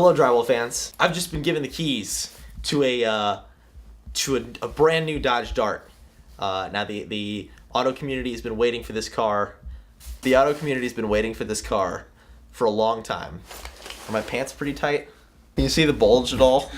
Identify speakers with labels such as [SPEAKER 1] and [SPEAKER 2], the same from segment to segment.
[SPEAKER 1] Hello, Drywall fans. I've just been given the keys to a brand new Dodge Dart. Now the auto community has been waiting for this car. The auto community has been waiting for this car for a long time. Are my pants pretty tight? Can you see the bulge at all?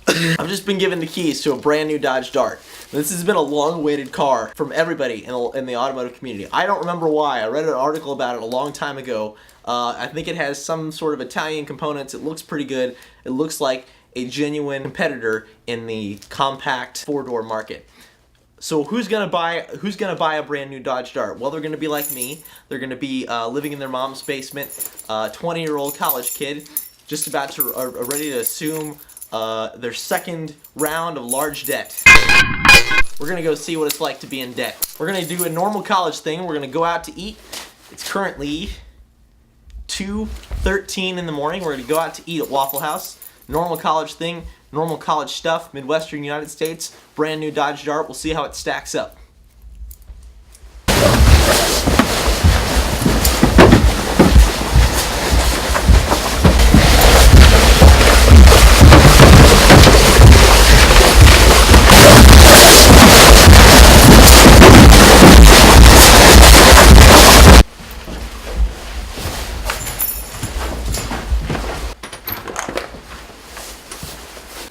[SPEAKER 1] I've just been given the keys to a brand new Dodge Dart. This has been a long-awaited car from everybody in the automotive community. I don't remember why. I read an article about it a long time ago. I think it has some sort of Italian components. It looks pretty good. It looks like a genuine competitor in the compact four-door market. So who's gonna buy a brand new Dodge Dart? Well, they're gonna be like me. They're gonna be living in their mom's basement, 20-year-old college kid, just about to ready to assume their second round of large debt. We're gonna go see what it's like to be in debt. We're gonna do a normal college thing. We're gonna go out to eat. It's currently 2:13 in the morning. We're gonna go out to eat at Waffle House. Normal college thing, normal college stuff, Midwestern United States, brand new Dodge Dart. We'll see how it stacks up.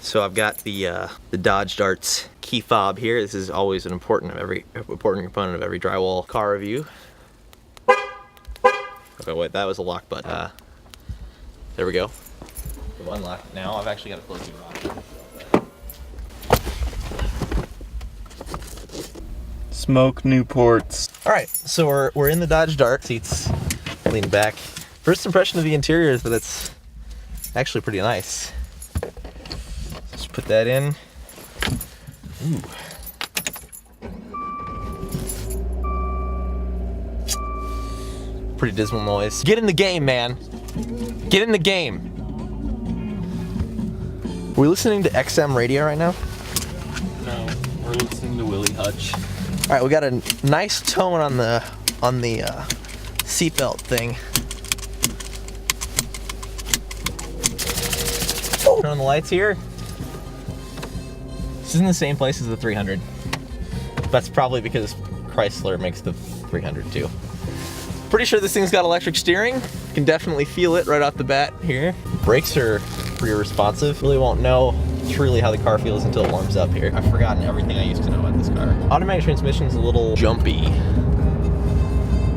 [SPEAKER 1] So I've got the Dodge Dart's key fob here. This is always an important component of every drywall car review. Okay, wait, that was a lock button. There we go. We've unlocked it now. I've actually got to close the garage.
[SPEAKER 2] Smoke Newports.
[SPEAKER 1] All right, so we're in the Dodge Dart. Seats lean back. First impression of the interior is that it's actually pretty nice. Just put that in. Ooh. Pretty dismal noise. Get in the game, man. Get in the game. Are we listening to XM radio right now?
[SPEAKER 2] No, we're listening to Willie Hutch.
[SPEAKER 1] All right, we got a nice tone on the seatbelt thing. Turn on the lights here. This is in the same place as the 300. That's probably because Chrysler makes the 300 too. Pretty sure this thing's got electric steering. Can definitely feel it right off the bat here. Brakes are pretty responsive. Really won't know truly how the car feels until it warms up here. I've forgotten everything I used to know about this car. Automatic transmission's a little jumpy.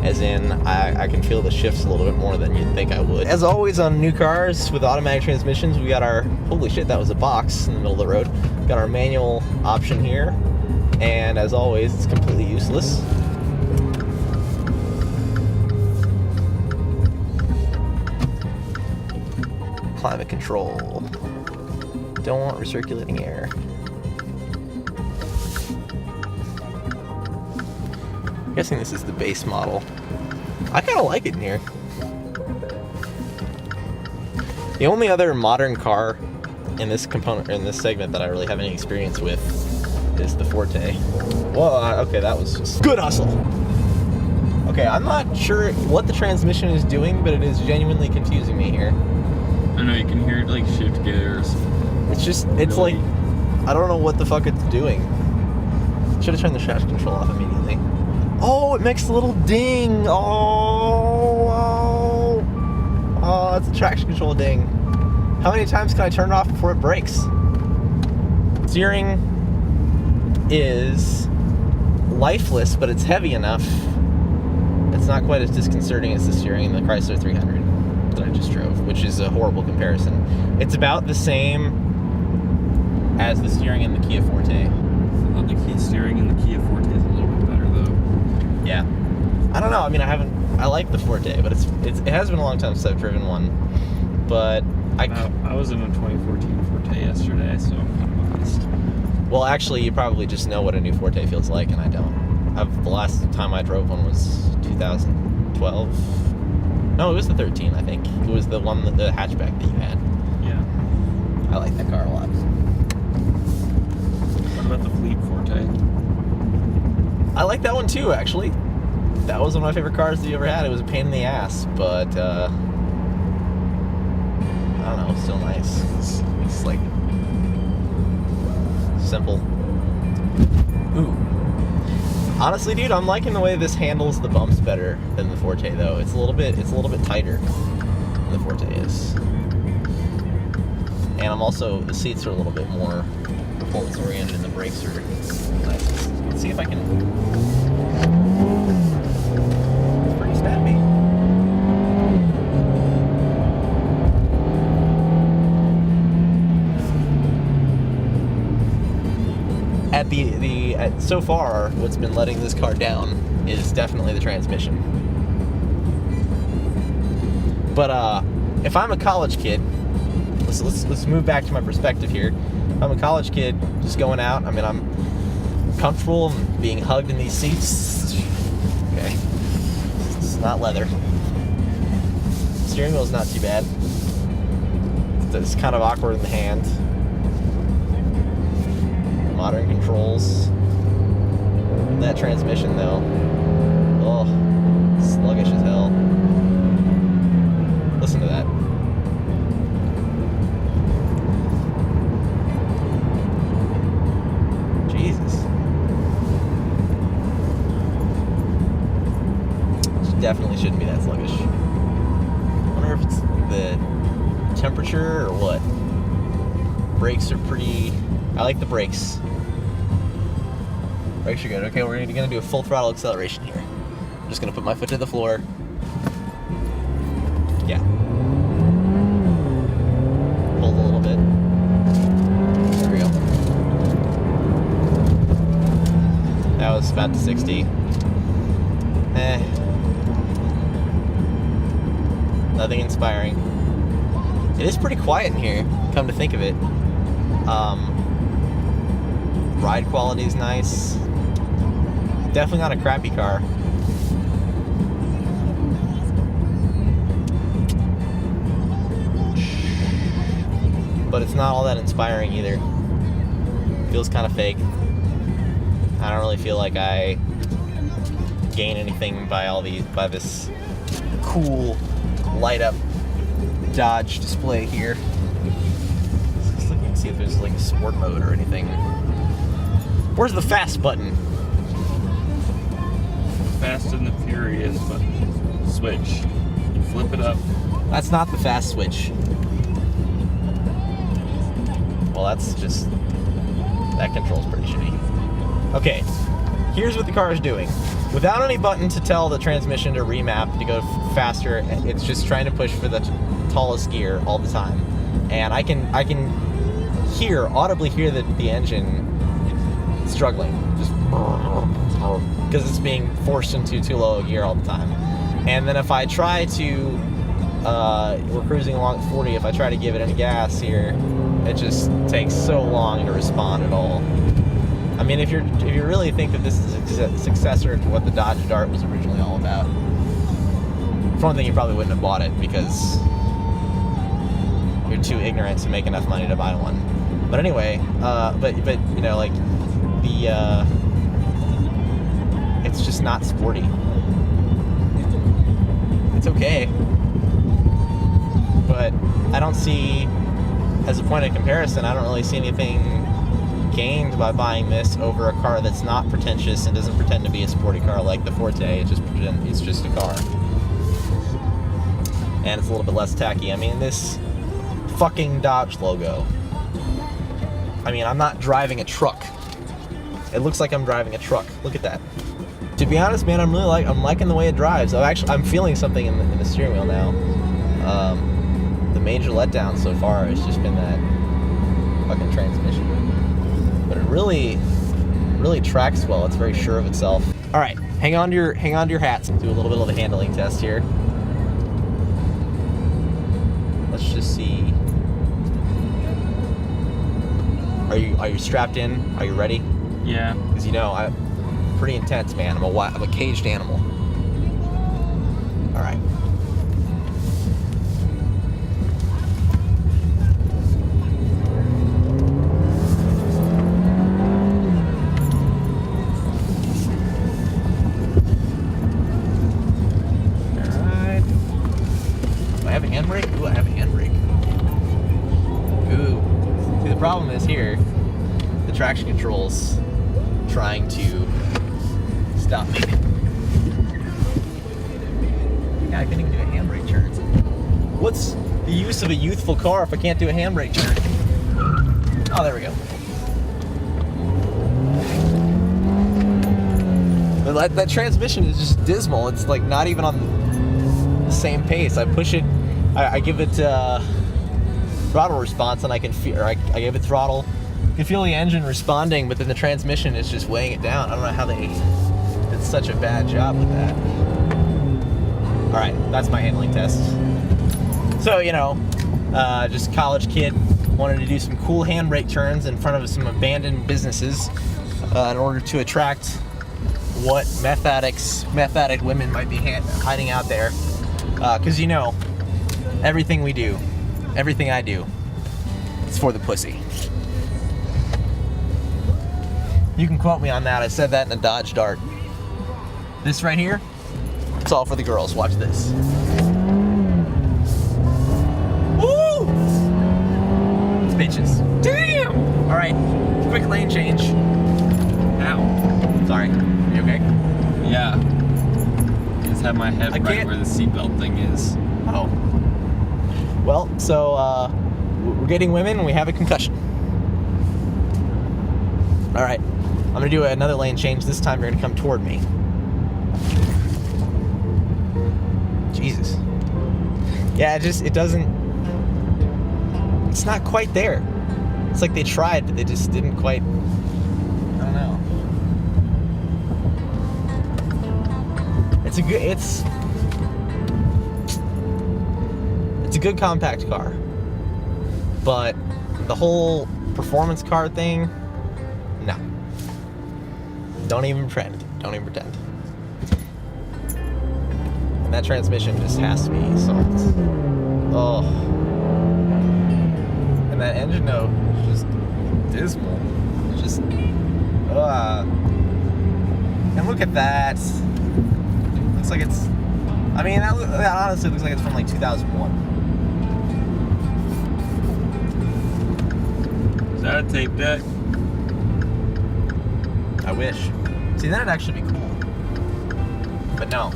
[SPEAKER 1] As in, I can feel the shifts a little bit more than you'd think I would. As always on new cars with automatic transmissions, we got our, holy shit, that was a box in the middle of the road. Got our manual option here, and as always, it's completely useless. Climate control. Don't want recirculating air. I'm guessing this is the base model. I kind of like it in here. The only other modern car in this segment that I really have any experience with is the Forte. Well, okay, that was just good hustle. Okay, I'm not sure what the transmission is doing, but it is genuinely confusing me here.
[SPEAKER 2] I know you can hear it like shift gears.
[SPEAKER 1] It's like, I don't know what the fuck it's doing. Should have turned the traction control off immediately. Oh, it makes a little ding. Oh, it's a traction control ding. How many times can I turn it off before it breaks? Steering is lifeless, but it's heavy enough. It's not quite as disconcerting as the steering in the Chrysler 300 that I just drove, which is a horrible comparison. It's about the same as the steering in the Kia Forte.
[SPEAKER 2] The Kia steering in the Kia Forte is a little bit better though.
[SPEAKER 1] Yeah. I don't know. I mean, I like the Forte, but it has been a long time since I've driven one. But
[SPEAKER 2] I was in a 2014 Forte yesterday, so I'm kind of biased.
[SPEAKER 1] Well, actually, you probably just know what a new Forte feels like, and I don't. The last time I drove one was 2012. No, it was the 13, I think. It was the one, the hatchback that you had.
[SPEAKER 2] Yeah.
[SPEAKER 1] I like that car a lot.
[SPEAKER 2] What about the Fleet Forte?
[SPEAKER 1] I like that one too, actually. That was one of my favorite cars that you ever had. It was a pain in the ass, but I don't know, still nice. It's like simple. Ooh. Honestly, dude, I'm liking the way this handles the bumps better than the Forte, though. It's a little bit tighter than the Forte is. And I'm also, the seats are a little bit more performance oriented and the brakes are nice. Let's see if I can. It's pretty snappy. So far, what's been letting this car down is definitely the transmission. But if I'm a college kid, let's move back to my perspective here. If I'm a college kid just going out, I mean, I'm comfortable and being hugged in these seats. Okay, it's not leather. Steering wheel's not too bad. It's kind of awkward in the hand. Modern controls. That transmission though, oh, sluggish as hell. Listen to that. Jesus. Definitely shouldn't be that sluggish. I wonder if it's the temperature or what. Brakes are pretty. I like the brakes. Brakes are good. Okay, we're gonna do a full throttle acceleration here. I'm just gonna put my foot to the floor. Yeah. Hold a little bit. There we go. That was about to 60. Nothing inspiring. It is pretty quiet in here, come to think of it. Ride quality is nice. Definitely not a crappy car. But it's not all that inspiring either. Feels kind of fake. I don't really feel like I gain anything by this cool light up Dodge display here. Let's look and see if there's like a sport mode or anything. Where's the fast button?
[SPEAKER 2] Fast and the Furious button. Switch. You flip it up.
[SPEAKER 1] That's not the fast switch. Well, that's just... that control's pretty shitty. Okay, here's what the car is doing. Without any button to tell the transmission to remap to go faster, it's just trying to push for the tallest gear all the time. And I can audibly hear the engine struggling, just because it's being forced into too low a gear all the time. And then if I try to, we're cruising along at 40, if I try to give it any gas here, it just takes so long to respond at all. I mean, if you really think that this is a successor to what the Dodge Dart was originally all about, for one thing, you probably wouldn't have bought it because you're too ignorant to make enough money to buy one. But anyway, but you know, like it's just not sporty. It's okay, but I don't see, as a point of comparison, I don't really see anything gained by buying this over a car that's not pretentious and doesn't pretend to be a sporty car like the Forte. It's just a car, and it's a little bit less tacky. I mean, this fucking Dodge logo. I mean, I'm not driving a truck. It looks like I'm driving a truck. Look at that. To be honest, man, I'm liking the way it drives. I'm feeling something in the steering wheel now. The major letdown so far has just been that fucking transmission. But it really tracks well. It's very sure of itself. All right, hang on to your hats. Do a little bit of a handling test here. Let's just see. Are you strapped in? Are you ready?
[SPEAKER 2] Yeah.
[SPEAKER 1] Because you know, I'm pretty intense, man. I'm a caged animal. All right. All right. Do I have a handbrake? Ooh, I have a handbrake. Ooh. See, the problem is here, the traction control's trying to stop me. Yeah, I couldn't even do a handbrake turn. What's the use of a youthful car if I can't do a handbrake turn? Oh, there we go. But that transmission is just dismal. It's like not even on the same pace. I push it, I give it throttle response, and I can feel, or I give it throttle. You can feel the engine responding, but then the transmission is just weighing it down. I don't know how they did such a bad job with that. All right, that's my handling test. So, you know, just college kid, wanted to do some cool handbrake turns in front of some abandoned businesses in order to attract what meth addict women might be hiding out there. Because, you know, everything we do, everything I do, it's for the pussy. You can quote me on that. I said that in a Dodge Dart. This right here, it's all for the girls. Watch this. Woo! Bitches. Damn! All right, quick lane change. Ow. Sorry. You okay?
[SPEAKER 2] Yeah. Just have my head
[SPEAKER 1] I
[SPEAKER 2] right
[SPEAKER 1] can't-
[SPEAKER 2] where the seatbelt thing is.
[SPEAKER 1] Oh. Well, so we're getting women and we have a concussion. All right, I'm gonna do another lane change. This time you're gonna come toward me. Jesus. Yeah, it doesn't, it's not quite there. It's like they tried, but they just didn't quite, I don't know. It's a good compact car, but the whole performance car thing, no. Don't even pretend. And that transmission just has to be solved. Oh. And that engine note is just dismal. It's just, and look at that. Looks like it's, I mean, that honestly looks like it's from like 2001.
[SPEAKER 2] Is that a tape deck?
[SPEAKER 1] I wish. See, then it'd actually be cool. But no.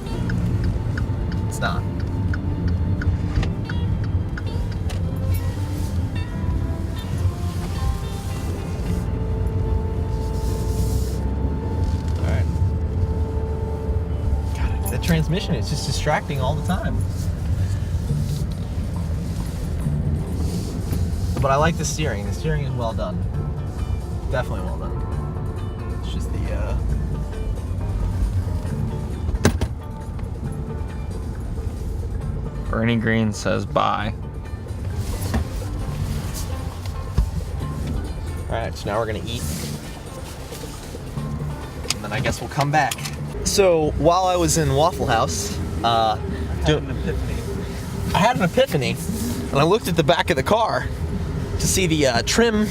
[SPEAKER 1] It's not. Alright. God, that transmission is just distracting all the time. But I like the steering. The steering is well done. Definitely well done. It's just the
[SPEAKER 2] Bernie Green says bye.
[SPEAKER 1] Alright, so now we're gonna eat. And then I guess we'll come back. So while I was in Waffle House, I had an epiphany, and I looked at the back of the car to see the trim,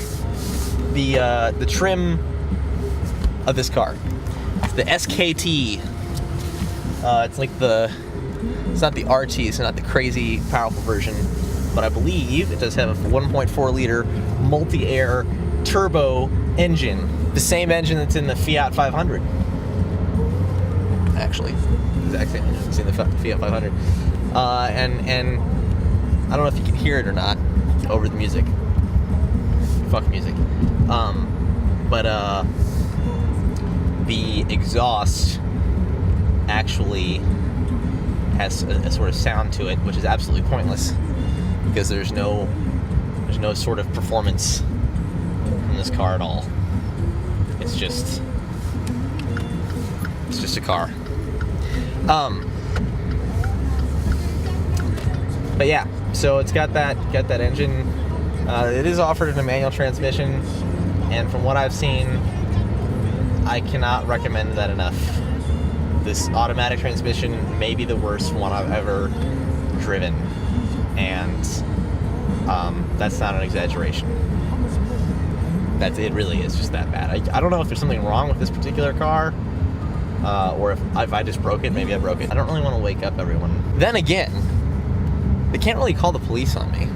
[SPEAKER 1] the trim of this car. It's the SKT. It's like it's not the RT, it's not the crazy powerful version, but I believe it does have a 1.4 liter multi-air turbo engine. The same engine that's in the Fiat 500. Actually, exact same engine that's in the Fiat 500. And I don't know if you can hear it or not over the music. Fuck music. But the exhaust actually has a sort of sound to it, which is absolutely pointless because there's no sort of performance in this car at all. It's just a car. But yeah, so it's got that engine. It is offered in a manual transmission, and from what I've seen, I cannot recommend that enough. This automatic transmission may be the worst one I've ever driven, and that's not an exaggeration. It really is just that bad. I don't know if there's something wrong with this particular car, or if I just broke it. Maybe I broke it. I don't really want to wake up everyone. Then again, they can't really call the police on me.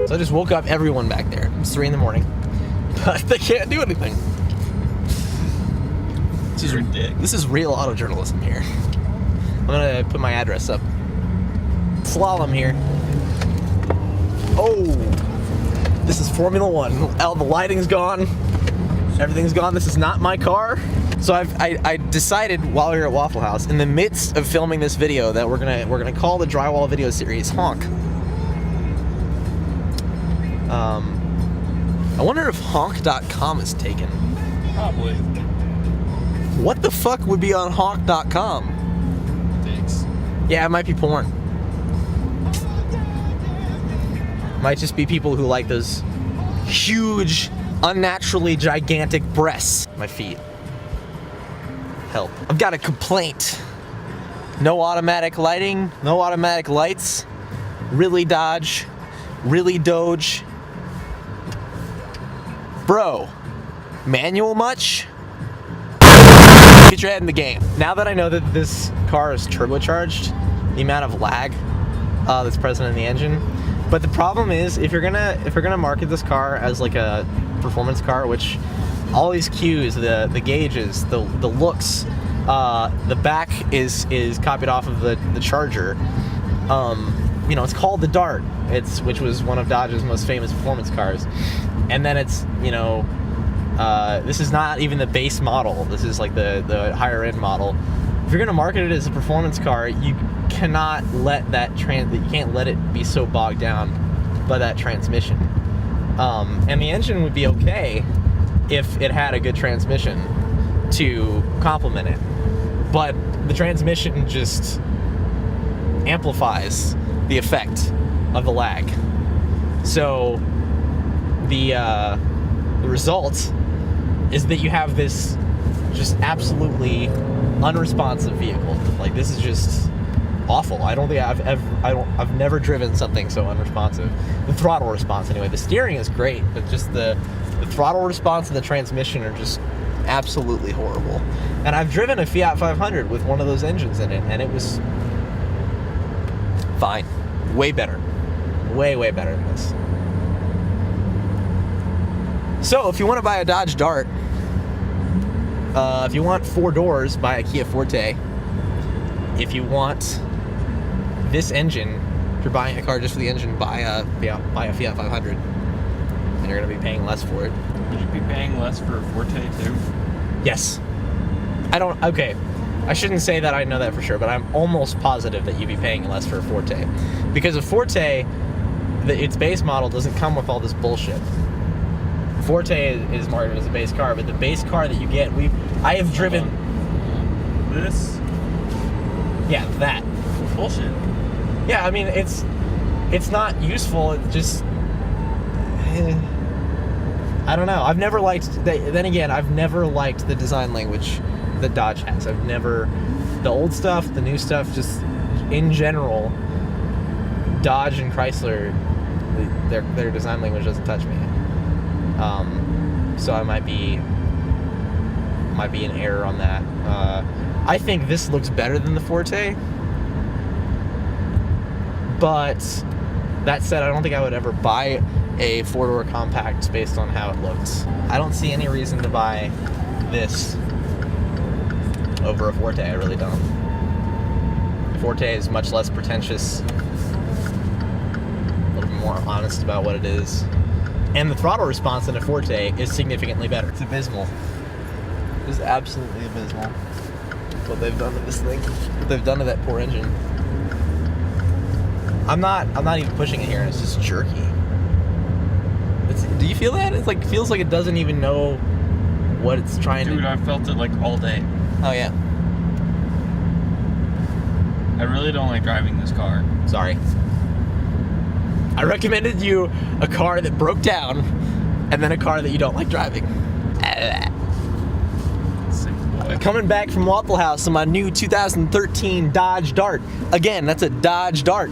[SPEAKER 1] So I just woke up everyone back there. It's 3 in the morning. But they can't do anything. This is real auto journalism here. I'm gonna put my address up. Slalom here. Oh, this is Formula One. Oh, the lighting's gone. Everything's gone. This is not my car. So I decided while we were at Waffle House, in the midst of filming this video, that we're gonna call the drywall video series Honk. I wonder if honk.com is taken.
[SPEAKER 2] Probably.
[SPEAKER 1] What the fuck would be on honk.com?
[SPEAKER 2] Thanks.
[SPEAKER 1] Yeah, it might be porn. Might just be people who like those huge, unnaturally gigantic breasts. My feet. Help. I've got a complaint. No automatic lighting, no automatic lights. Really Dodge, really Doge. Bro, manual much? Get your head in the game. Now that I know that this car is turbocharged, the amount of lag that's present in the engine. But the problem is, if you're gonna market this car as like a performance car, which all these cues, the gauges, the looks, the back is copied off of the Charger. You know, it's called the Dart. Which was one of Dodge's most famous performance cars. And then it's, you know, this is not even the base model. This is like the higher end model. If you're gonna market it as a performance car, you cannot let you can't let it be so bogged down by that transmission. And the engine would be okay if it had a good transmission to complement it, but the transmission just amplifies the effect of the lag. So the result is that you have this just absolutely unresponsive vehicle. Like, this is just awful. I don't think I've never driven something so unresponsive. The throttle response, anyway. The steering is great, but just the throttle response and the transmission are just absolutely horrible. And I've driven a Fiat 500 with one of those engines in it, and it was fine. Way better. Way better than this. So, if you want to buy a Dodge Dart, if you want 4 doors, buy a Kia Forte. If you want this engine, if you're buying a car just for the engine, buy a Fiat 500, and you're going to be paying less for it.
[SPEAKER 2] Would you be paying less for a Forte too?
[SPEAKER 1] Yes. Okay. I shouldn't say that I know that for sure, but I'm almost positive that you'd be paying less for a Forte. Because a Forte, its base model doesn't come with all this bullshit. Forte is marketed as a base car, but the base car that you get, I have driven
[SPEAKER 2] this.
[SPEAKER 1] Yeah, that
[SPEAKER 2] Bullshit.
[SPEAKER 1] Yeah, I mean, it's not useful. It just I don't know. I've never liked. Then again, I've never liked the design language that Dodge has. I've never the old stuff, the new stuff. Just in general, Dodge and Chrysler, their design language doesn't touch me. So I might be an error on that. I think this looks better than the Forte, but that said, I don't think I would ever buy a 4-door compact based on how it looks. I don't see any reason to buy this over a Forte. I really don't. The Forte is much less pretentious, a little bit more honest about what it is. And the throttle response in a Forte is significantly better. It's abysmal. It's absolutely abysmal what they've done to this thing. What they've done to that poor engine. I'm not even pushing it here, and it's just jerky. Do you feel that? It's like, feels like it doesn't even know what it's trying to do.
[SPEAKER 2] Dude, I felt it like all day.
[SPEAKER 1] Oh yeah.
[SPEAKER 2] I really don't like driving this car.
[SPEAKER 1] Sorry. I recommended you a car that broke down, and then a car that you don't like driving.
[SPEAKER 2] Sick boy.
[SPEAKER 1] Coming back from Waffle House in my new 2013 Dodge Dart. Again, that's a Dodge Dart.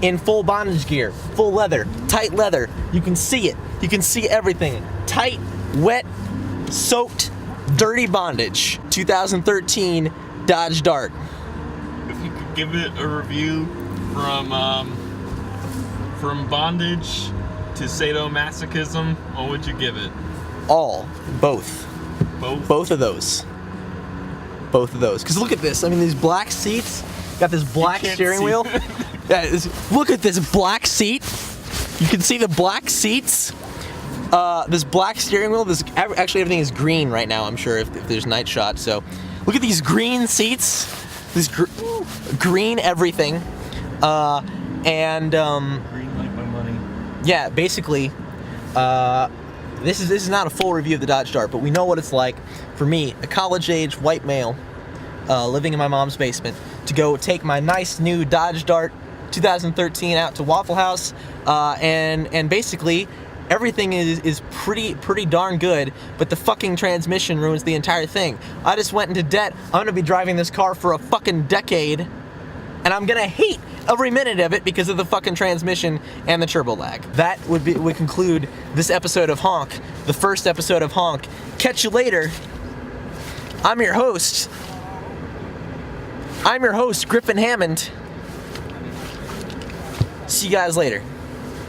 [SPEAKER 1] In full bondage gear, full leather, tight leather. You can see it. You can see everything. Tight, wet, soaked, dirty bondage. 2013 Dodge Dart.
[SPEAKER 2] If you could give it a review from From bondage to sadomasochism, what would you give it?
[SPEAKER 1] All. Both. Both of those. Because look at this. I mean, these black seats. Got this black steering wheel. Look at this black seat. You can see the black seats. This black steering wheel. Actually, everything is green right now. I'm sure if there's night shot. So, look at these green seats. This green everything.
[SPEAKER 2] Green like my money.
[SPEAKER 1] Yeah, basically, this is not a full review of the Dodge Dart, but we know what it's like for me, a college-age white male, living in my mom's basement, to go take my nice new Dodge Dart 2013 out to Waffle House, and basically everything is pretty darn good, but the fucking transmission ruins the entire thing. I just went into debt. I'm gonna be driving this car for a fucking decade, and I'm gonna hate every minute of it because of the fucking transmission and the turbo lag. That would conclude this episode of Honk, the first episode of Honk. Catch you later. I'm your host, Griffin Hammond. See you guys later.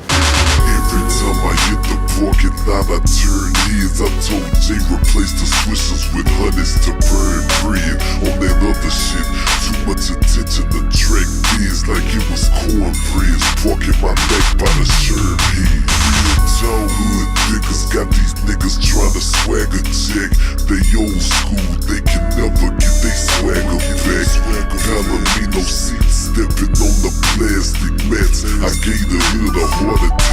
[SPEAKER 3] Every time I hit the parking lot, I turn heads. I told Jay replace the swishers with honeys to burn bread. On that other shit, too much attention to track bids like it was cornbread. Parking my neck by the shirt head. Real tall hood niggas got these niggas trying to swagger check. They old school, they can never get they swagger back. Palomino seats stepping on the plastic mats. I gave the hood a heart attack.